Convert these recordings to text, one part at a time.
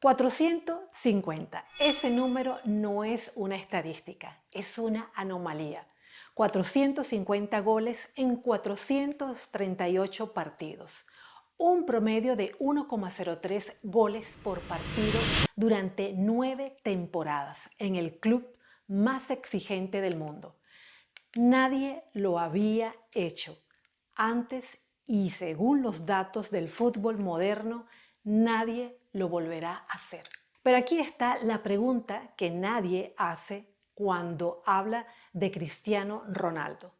450. Ese número no es una estadística, es una anomalía. 450 goles en 438 partidos. Un promedio de 1,03 goles por partido durante 9 temporadas en el club más exigente del mundo. Nadie lo había hecho antes y según los datos del fútbol moderno, nadie lo volverá a hacer. Pero aquí está la pregunta que nadie hace cuando habla de Cristiano Ronaldo.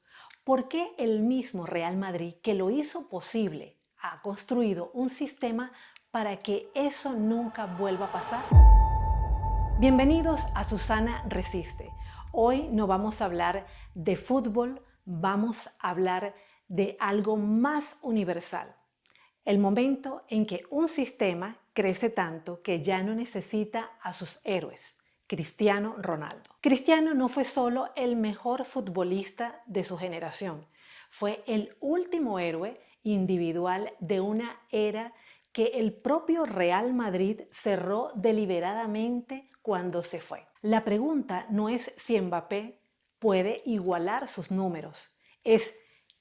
¿Por qué el mismo Real Madrid, que lo hizo posible, ha construido un sistema para que eso nunca vuelva a pasar? Bienvenidos a Susana Resiste. Hoy no vamos a hablar de fútbol, vamos a hablar de algo más universal. El momento en que un sistema crece tanto que ya no necesita a sus héroes. Cristiano Ronaldo. Cristiano no fue solo el mejor futbolista de su generación, fue el último héroe individual de una era que el propio Real Madrid cerró deliberadamente cuando se fue. La pregunta no es si Mbappé puede igualar sus números, es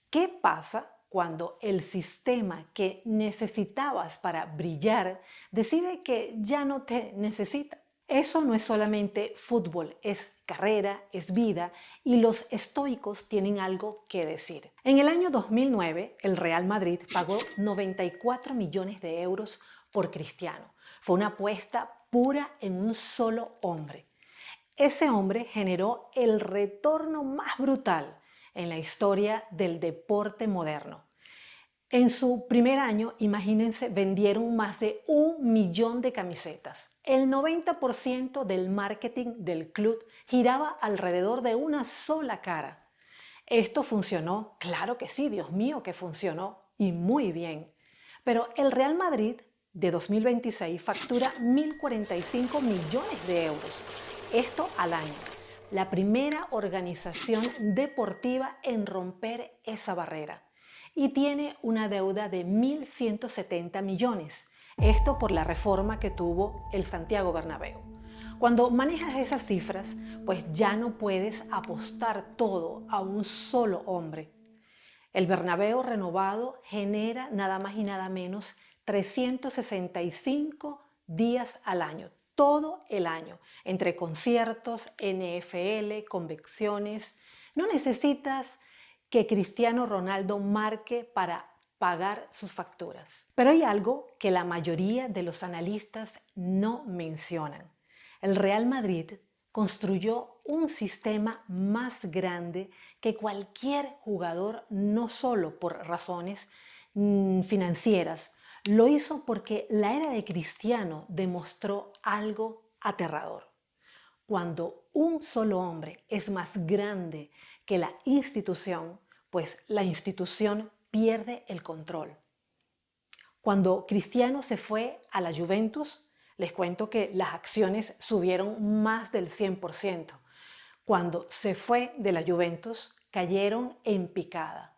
¿qué pasa cuando el sistema que necesitabas para brillar decide que ya no te necesita? Eso no es solamente fútbol, es carrera, es vida y los estoicos tienen algo que decir. En el año 2009, el Real Madrid pagó 94 millones de euros por Cristiano. Fue una apuesta pura en un solo hombre. Ese hombre generó el retorno más brutal en la historia del deporte moderno. En su primer año, imagínense, vendieron más de 1 millón de camisetas. El 90% del marketing del club giraba alrededor de una sola cara. ¿Esto funcionó? Claro que sí, Dios mío, que funcionó y muy bien. Pero el Real Madrid de 2026 factura 1.045 millones de euros. Esto al año. La primera organización deportiva en romper esa barrera. Y tiene una deuda de 1.170 millones. Esto por la reforma que tuvo el Santiago Bernabéu. Cuando manejas esas cifras, pues ya no puedes apostar todo a un solo hombre. El Bernabéu renovado genera nada más y nada menos 365 días al año, todo el año, entre conciertos, NFL, convenciones. No necesitas que Cristiano Ronaldo marque para pagar sus facturas. Pero hay algo que la mayoría de los analistas no mencionan. El Real Madrid construyó un sistema más grande que cualquier jugador, no solo por razones financieras, lo hizo porque la era de Cristiano demostró algo aterrador. Cuando un solo hombre es más grande que la institución, pues la institución pierde el control. Cuando Cristiano se fue a la Juventus, les cuento que las acciones subieron más del 100%. Cuando se fue de la Juventus, cayeron en picada.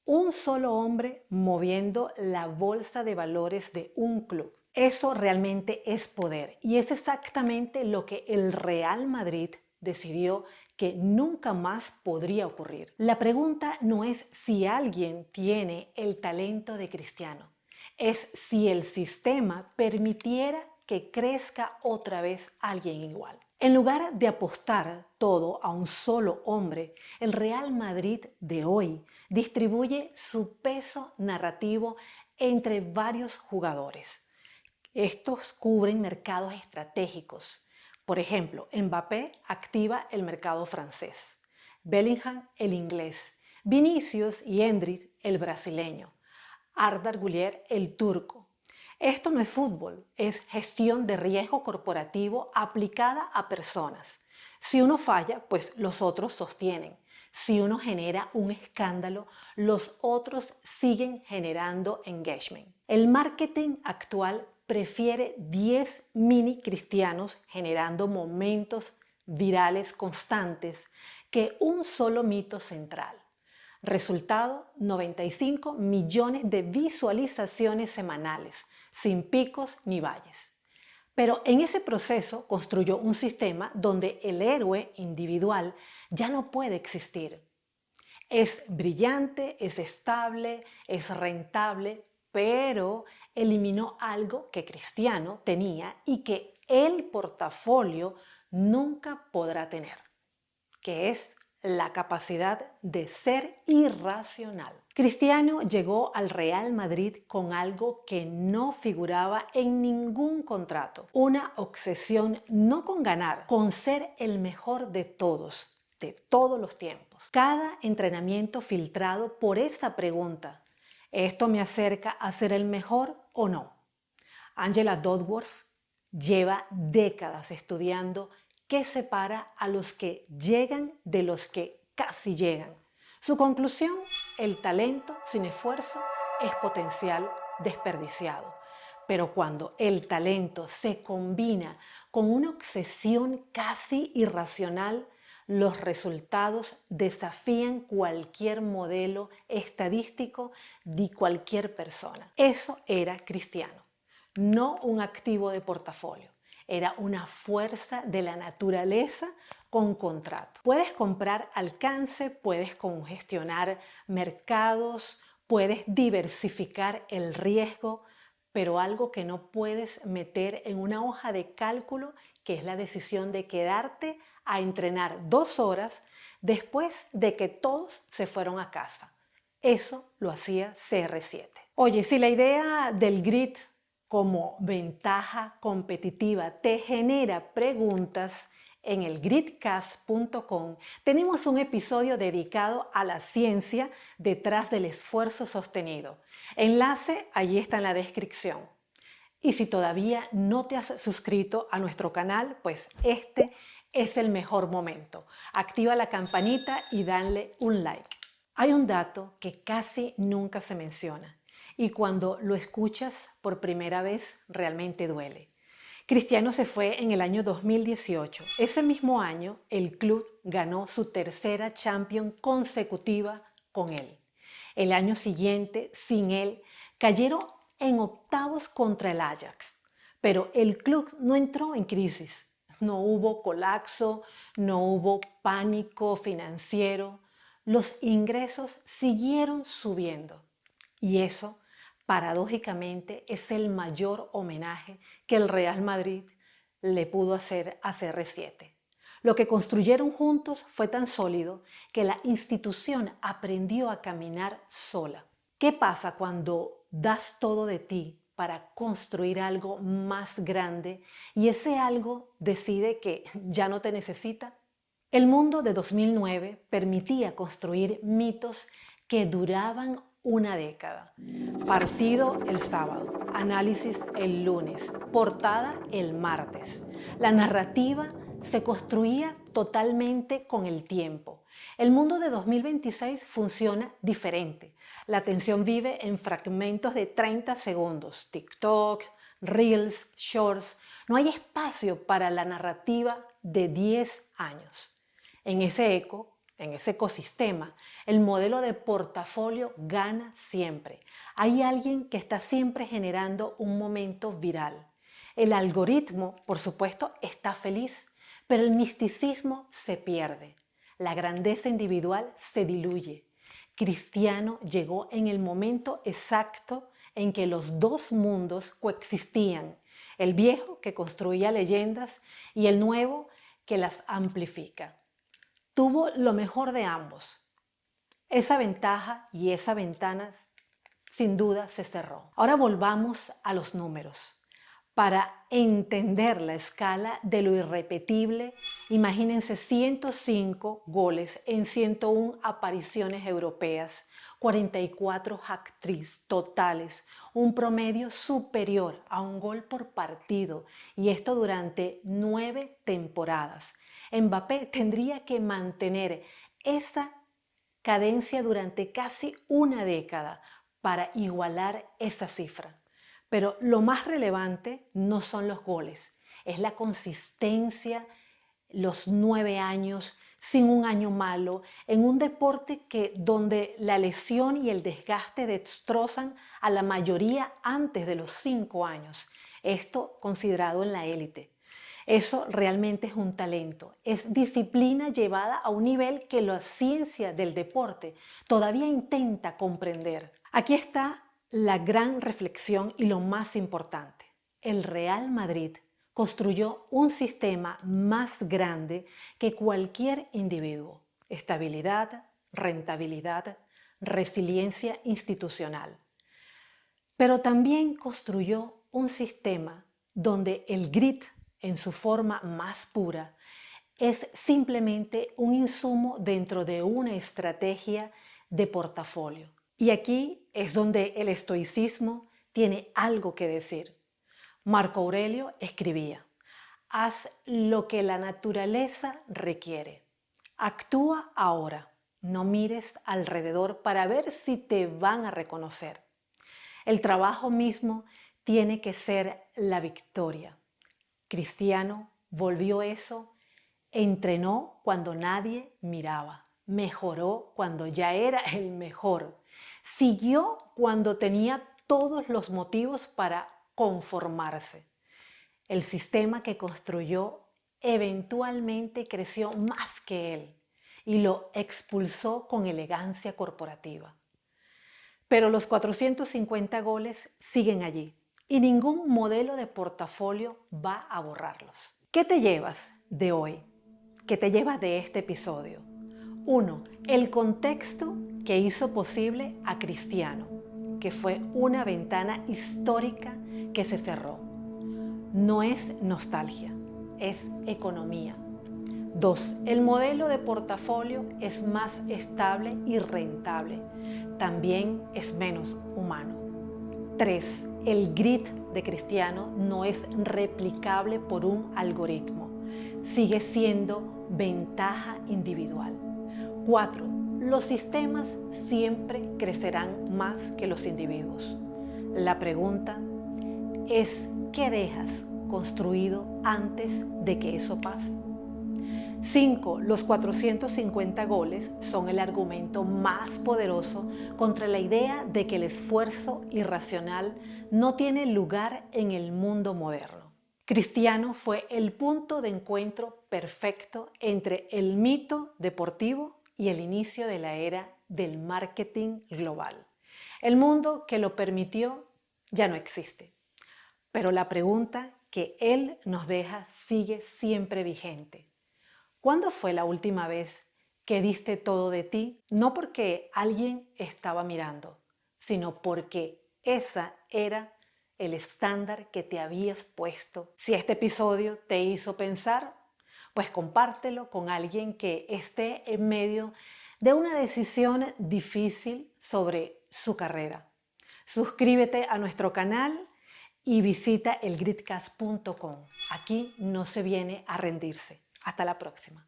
Un solo hombre moviendo la bolsa de valores de un club. Eso realmente es poder y es exactamente lo que el Real Madrid decidió que nunca más podría ocurrir. La pregunta no es si alguien tiene el talento de Cristiano, es si el sistema permitiera que crezca otra vez alguien igual. En lugar de apostar todo a un solo hombre, el Real Madrid de hoy distribuye su peso narrativo entre varios jugadores. Estos cubren mercados estratégicos. Por ejemplo, Mbappé activa el mercado francés, Bellingham el inglés, Vinicius y Endrick el brasileño, Arda Güler el turco. Esto no es fútbol, es gestión de riesgo corporativo aplicada a personas. Si uno falla, pues los otros sostienen. Si uno genera un escándalo, los otros siguen generando engagement. El marketing actual prefiere 10 mini cristianos generando momentos virales constantes que un solo mito central. Resultado, 95 millones de visualizaciones semanales, sin picos ni valles. Pero en ese proceso construyó un sistema donde el héroe individual ya no puede existir. Es brillante, es estable, es rentable, pero eliminó algo que Cristiano tenía y que el portafolio nunca podrá tener, que es la capacidad de ser irracional. Cristiano llegó al Real Madrid con algo que no figuraba en ningún contrato, una obsesión no con ganar, con ser el mejor de todos los tiempos. Cada entrenamiento filtrado por esa pregunta: ¿esto me acerca a ser el mejor o no? Angela Duckworth lleva décadas estudiando qué separa a los que llegan de los que casi llegan. Su conclusión: el talento sin esfuerzo es potencial desperdiciado. Pero cuando el talento se combina con una obsesión casi irracional, los resultados desafían cualquier modelo estadístico de cualquier persona. Eso era Cristiano. No un activo de portafolio, era una fuerza de la naturaleza con contrato. Puedes comprar alcance, puedes congestionar mercados, puedes diversificar el riesgo, pero algo que no puedes meter en una hoja de cálculo, que es la decisión de quedarte a entrenar 2 horas después de que todos se fueron a casa. Eso lo hacía CR7. Oye, si la idea del grit como ventaja competitiva te genera preguntas, en el gritcast.com tenemos un episodio dedicado a la ciencia detrás del esfuerzo sostenido. Enlace allí está en la descripción. Y si todavía no te has suscrito a nuestro canal, pues este es el mejor momento. Activa la campanita y dale un like. Hay un dato que casi nunca se menciona y cuando lo escuchas por primera vez realmente duele. Cristiano se fue en el año 2018. Ese mismo año el club ganó su tercera Champions consecutiva con él. El año siguiente, sin él, cayeron en octavos contra el Ajax. Pero el club no entró en crisis. No hubo colapso, no hubo pánico financiero. Los ingresos siguieron subiendo. Y eso, paradójicamente, es el mayor homenaje que el Real Madrid le pudo hacer a CR7. Lo que construyeron juntos fue tan sólido que la institución aprendió a caminar sola. ¿Qué pasa cuando das todo de ti para construir algo más grande y ese algo decide que ya no te necesita? El mundo de 2009 permitía construir mitos que duraban una década. Partido el sábado, análisis el lunes, portada el martes. La narrativa se construía totalmente con el tiempo. El mundo de 2026 funciona diferente. La atención vive en fragmentos de 30 segundos, TikTok, Reels, Shorts. No hay espacio para la narrativa de 10 años. En ese ecosistema, el modelo de portafolio gana siempre. Hay alguien que está siempre generando un momento viral. El algoritmo, por supuesto, está feliz, pero el misticismo se pierde. La grandeza individual se diluye. Cristiano llegó en el momento exacto en que los dos mundos coexistían. El viejo que construía leyendas y el nuevo que las amplifica. Tuvo lo mejor de ambos. Esa ventaja y esa ventana sin duda se cerró. Ahora volvamos a los números. Para entender la escala de lo irrepetible, imagínense 105 goles en 101 apariciones europeas, 44 hat-tricks totales, un promedio superior a un gol por partido, y esto durante 9 temporadas. Mbappé tendría que mantener esa cadencia durante casi una década para igualar esa cifra. Pero lo más relevante no son los goles, es la consistencia, los 9 años, sin un año malo, en un deporte donde la lesión y el desgaste destrozan a la mayoría antes de los 5 años. Esto considerado en la élite. Eso realmente es un talento, es disciplina llevada a un nivel que la ciencia del deporte todavía intenta comprender. Aquí está la gran reflexión y lo más importante. El Real Madrid construyó un sistema más grande que cualquier individuo. Estabilidad, rentabilidad, resiliencia institucional. Pero también construyó un sistema donde el grit en su forma más pura es simplemente un insumo dentro de una estrategia de portafolio. Y aquí es donde el estoicismo tiene algo que decir. Marco Aurelio escribía: haz lo que la naturaleza requiere. Actúa ahora, no mires alrededor para ver si te van a reconocer. El trabajo mismo tiene que ser la victoria. Cristiano volvió eso, entrenó cuando nadie miraba, mejoró cuando ya era el mejor, siguió cuando tenía todos los motivos para conformarse. El sistema que construyó eventualmente creció más que él y lo expulsó con elegancia corporativa. Pero los 450 goles siguen allí y ningún modelo de portafolio va a borrarlos. ¿Qué te llevas de hoy? ¿Qué te llevas de este episodio? 1. El contexto que hizo posible a Cristiano, que fue una ventana histórica que se cerró. No es nostalgia, es economía. 2. El modelo de portafolio es más estable y rentable. También es menos humano. 3. El grit de Cristiano no es replicable por un algoritmo. Sigue siendo ventaja individual. 4. Los sistemas siempre crecerán más que los individuos. La pregunta es: ¿qué dejas construido antes de que eso pase? 5. Los 450 goles son el argumento más poderoso contra la idea de que el esfuerzo irracional no tiene lugar en el mundo moderno. Cristiano fue el punto de encuentro perfecto entre el mito deportivo y el inicio de la era del marketing global. El mundo que lo permitió ya no existe, pero la pregunta que él nos deja sigue siempre vigente. ¿Cuándo fue la última vez que diste todo de ti? No porque alguien estaba mirando, sino porque esa era el estándar que te habías puesto. Si este episodio te hizo pensar, pues compártelo con alguien que esté en medio de una decisión difícil sobre su carrera. Suscríbete a nuestro canal y visita elgritcast.com. Aquí no se viene a rendirse. Hasta la próxima.